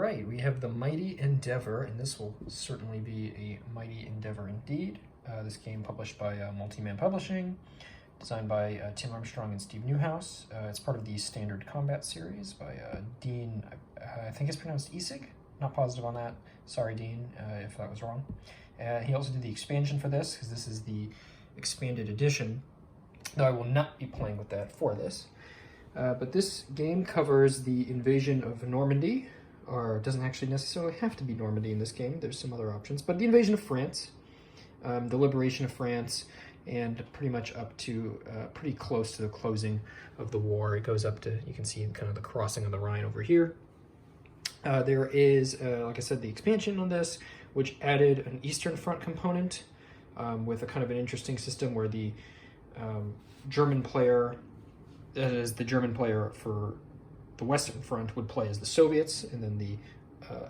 right, we have the Mighty Endeavor, and this will certainly be a mighty endeavor indeed. This game published by Multi-Man Publishing, designed by Tim Armstrong and Steve Newhouse. It's part of the Standard Combat series by Dean, I think it's pronounced Isig, not positive on that. Sorry, Dean, if that was wrong. He also did the expansion for this, because this is the expanded edition, though I will not be playing with that for this. But this game covers the invasion of Normandy, or it doesn't actually necessarily have to be Normandy in this game, there's some other options, but the invasion of France, the liberation of France, and pretty much up to pretty close to the closing of the war. It goes up to, you can see kind of the crossing of the Rhine over here. There is, like I said, the expansion on this, which added an Eastern Front component with a kind of an interesting system where the German player, that is the German player for the Western Front, would play as the Soviets, and then the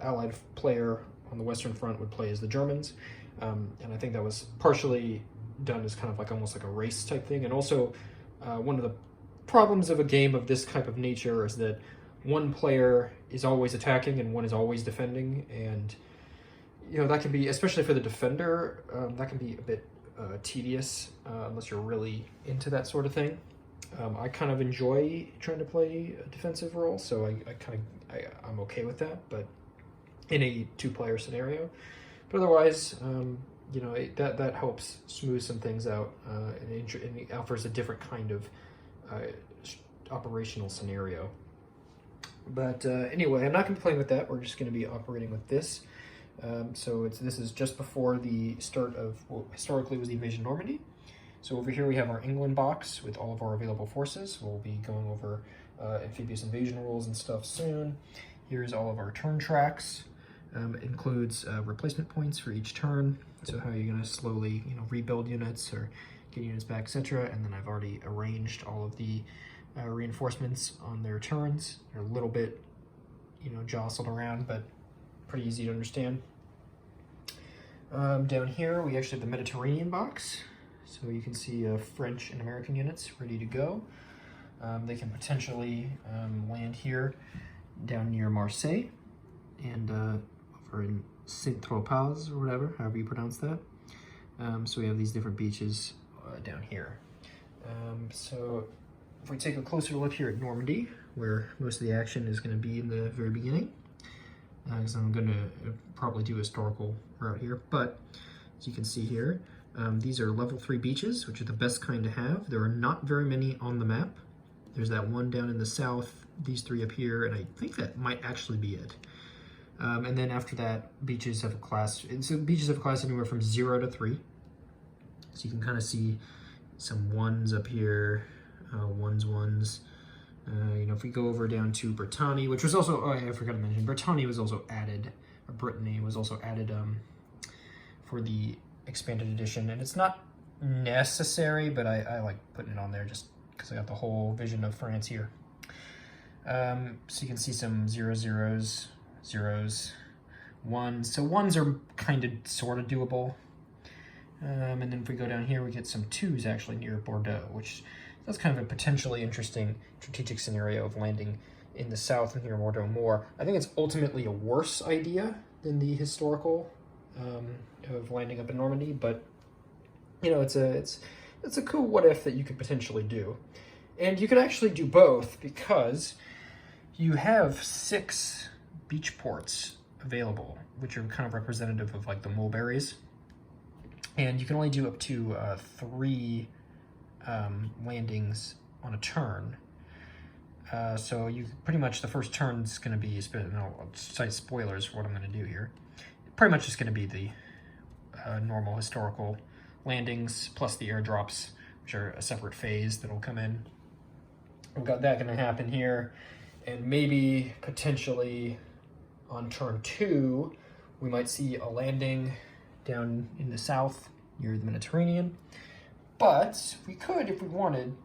Allied player on the Western Front would play as the Germans. And I think that was partially done as kind of like almost like a race type thing. And also one of the problems of a game of this type of nature is that one player is always attacking and one is always defending. And, you know, that can be, especially for the defender, that can be a bit tedious unless you're really into that sort of thing. I kind of enjoy trying to play a defensive role, so I'm okay with that, but in a two-player scenario. But otherwise, you know, that helps smooth some things out, and it offers a different kind of operational scenario. But anyway, I'm not going to be playing with that. We're just going to be operating with this. So this is just before the start of what historically was the invasion of Normandy. So over here we have our England box with all of our available forces. We'll be going over amphibious invasion rules and stuff soon. Here's all of our turn tracks. It includes replacement points for each turn, so how you're going to slowly, you know, rebuild units or get units back, etc. And then I've already arranged all of the reinforcements on their turns. They're a little bit, you know, jostled around, but pretty easy to understand. Down here we actually have the Mediterranean box. So you can see French and American units ready to go. They can potentially land here down near Marseille and over in Saint-Tropez or whatever, however you pronounce that. So we have these different beaches down here. So if we take a closer look here at Normandy, where most of the action is going to be in the very beginning, because I'm going to probably do a historical route here, but as you can see here, these are level 3 beaches, which are the best kind to have. There are not very many on the map. There's that one down in the south, these 3 up here, and I think that might actually be it. And then after that, beaches have a class. So beaches have a class anywhere from 0 to 3. So you can kind of see some 1s up here, 1s. You know, if we go over down to Brittany, which was also, oh, I forgot to mention, Brittany was also added, or Brittany was also added for the expanded edition, and it's not necessary, but I like putting it on there just because I got the whole vision of France here. So you can see some 0s, 1s. So 1s are kind of sort of doable. And then if we go down here, we get some 2s actually near Bordeaux, which that's kind of a potentially interesting strategic scenario of landing in the south near Bordeaux more. I think it's ultimately a worse idea than the historical of landing up in Normandy, but you know, it's a cool what if that you could potentially do. And you could actually do both because you have 6 beach ports available, which are kind of representative of like the mulberries, and you can only do up to 3 landings on a turn. So you pretty much, the first turn is going to be, I'll cite spoilers for what I'm going to do here. Pretty much just going to be the normal historical landings plus the airdrops, which are a separate phase that'll come in. We've got that going to happen here, and maybe potentially on turn 2 we might see a landing down in the south near the Mediterranean. But we could, if we wanted,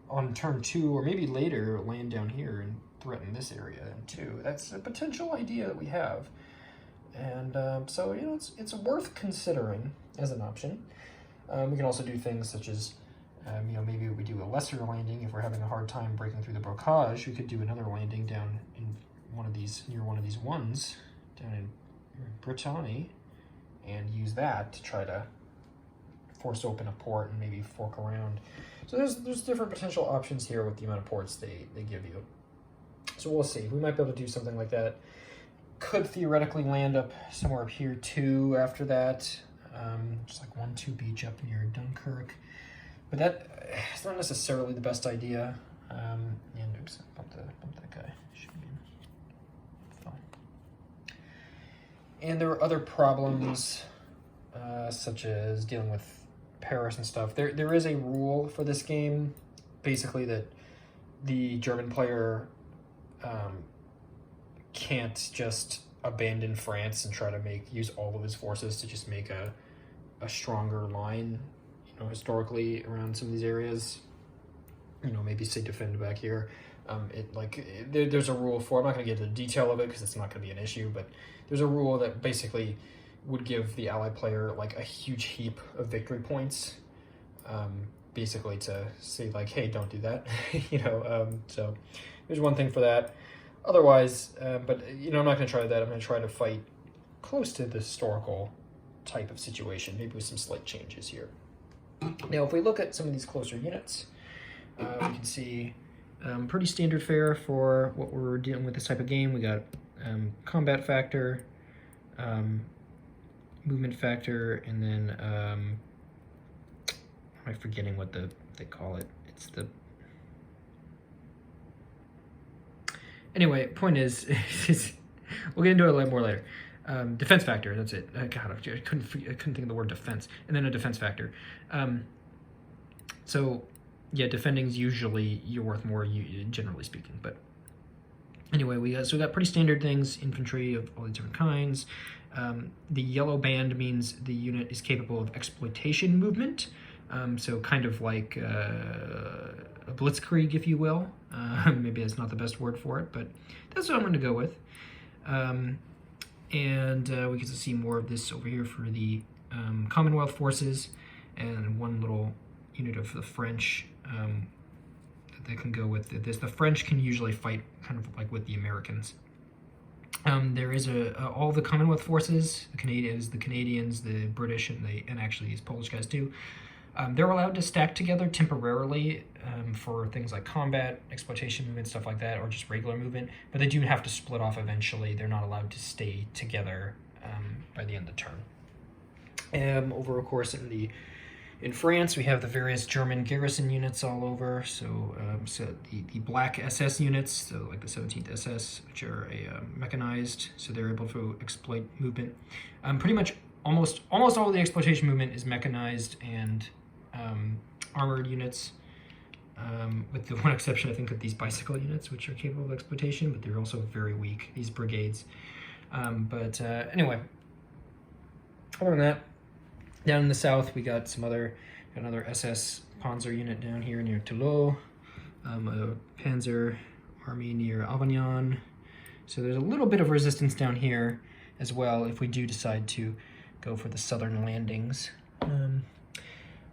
on turn 2 or maybe later, land down here and threaten this area too. That's a potential idea that we have. And so, you know, it's worth considering as an option. We can also do things such as, you know, maybe we do a lesser landing if we're having a hard time breaking through the blocage. We could do another landing down in near one of these ones down in Brittany, and use that to try to force open a port and maybe fork around. So there's different potential options here with the amount of ports they give you. So we'll see. We might be able to do something like that. Could theoretically land up somewhere up here too after that. Just like 1-2 beach up near Dunkirk. But that is not necessarily the best idea. And oops, bump that guy. Should be fine. And there are other problems, such as dealing with Paris and stuff. There is a rule for this game, basically, that the German player can't just abandon France and try to use all of his forces to just make a stronger line, historically around some of these areas. Maybe say defend back here. There's a rule for. I'm not going to get into the detail of it because it's not going to be an issue, but there's a rule that basically would give the ally player like a huge heap of victory points, basically to say like, hey, don't do that. So there's one thing for that. Otherwise, but I'm not going to try that. I'm going to try to fight close to the historical type of situation, maybe with some slight changes here. Now, if we look at some of these closer units, we can see pretty standard fare for what we're dealing with this type of game. We got combat factor, movement factor, and then am I forgetting what they call it? It's the anyway. Point is, we'll get into it a little more later. Defense factor. That's it. God, I couldn't think of the word defense. And then a defense factor. So yeah, defending's usually you're worth more, generally speaking. But anyway, we got pretty standard things. Infantry of all these different kinds. The yellow band means the unit is capable of exploitation movement. So kind of like a blitzkrieg, if you will. Maybe that's not the best word for it, but that's what I'm going to go with. And we get to see more of this over here for the Commonwealth forces, and one little unit of the French that can go with this. The French can usually fight kind of like with the Americans. There is all the Commonwealth forces, the Canadians, the British, and actually these Polish guys too. They're allowed to stack together temporarily for things like combat, exploitation movement, stuff like that, or just regular movement, but they do have to split off eventually. They're not allowed to stay together by the end of the turn. Over, of course, in France, we have the various German garrison units all over. So, the black SS units, so like the 17th SS, which are mechanized, so they're able to exploit movement. Pretty much almost all of the exploitation movement is mechanized and armored units, with the one exception, I think, of these bicycle units, which are capable of exploitation, but they're also very weak, these brigades. Anyway, other than that, down in the south, we got another SS Panzer unit down here near Toulouse, a Panzer army near Avignon. So there's a little bit of resistance down here as well if we do decide to go for the southern landings.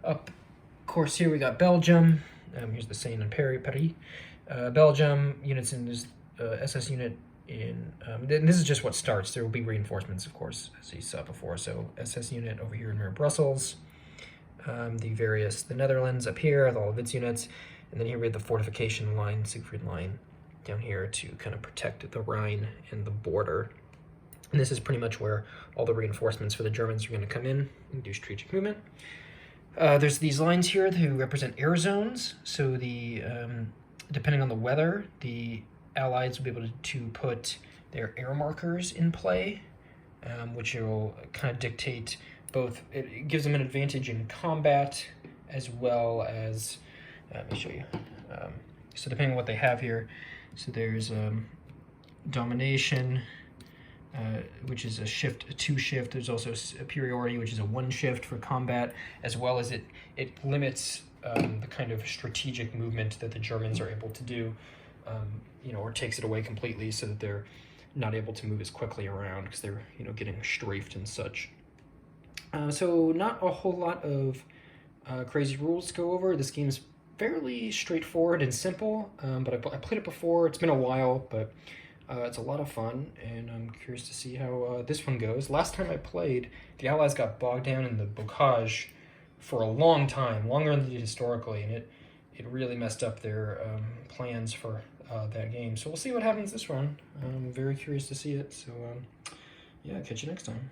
Up, of course, here we got Belgium. Here's the Seine and Paris. Belgium units in this SS unit this is just what starts. There will be reinforcements, of course, as you saw before. So SS unit over here near Brussels. The Netherlands up here with all of its units. And then here we have the fortification line, Siegfried line, down here to kind of protect the Rhine and the border. And this is pretty much where all the reinforcements for the Germans are going to come in and do strategic movement. There's these lines here who represent air zones. So depending on the weather, the Allies will be able to put their air markers in play, which will kind of dictate both. It gives them an advantage in combat as well as, let me show you. So depending on what they have here, so there's domination, which is a 2-shift. There's also superiority, which is a 1-shift for combat, as well as it limits the kind of strategic movement that the Germans are able to do. Or takes it away completely so that they're not able to move as quickly around because they're, getting strafed and such. So not a whole lot of crazy rules to go over. This game's fairly straightforward and simple, but I played it before. It's been a while, but It's a lot of fun, and I'm curious to see how this one goes. Last time I played, the Allies got bogged down in the bocage for a long time, longer than they did historically, and it really messed up their plans for that game. So we'll see what happens this run. I'm very curious to see it. So yeah, catch you next time.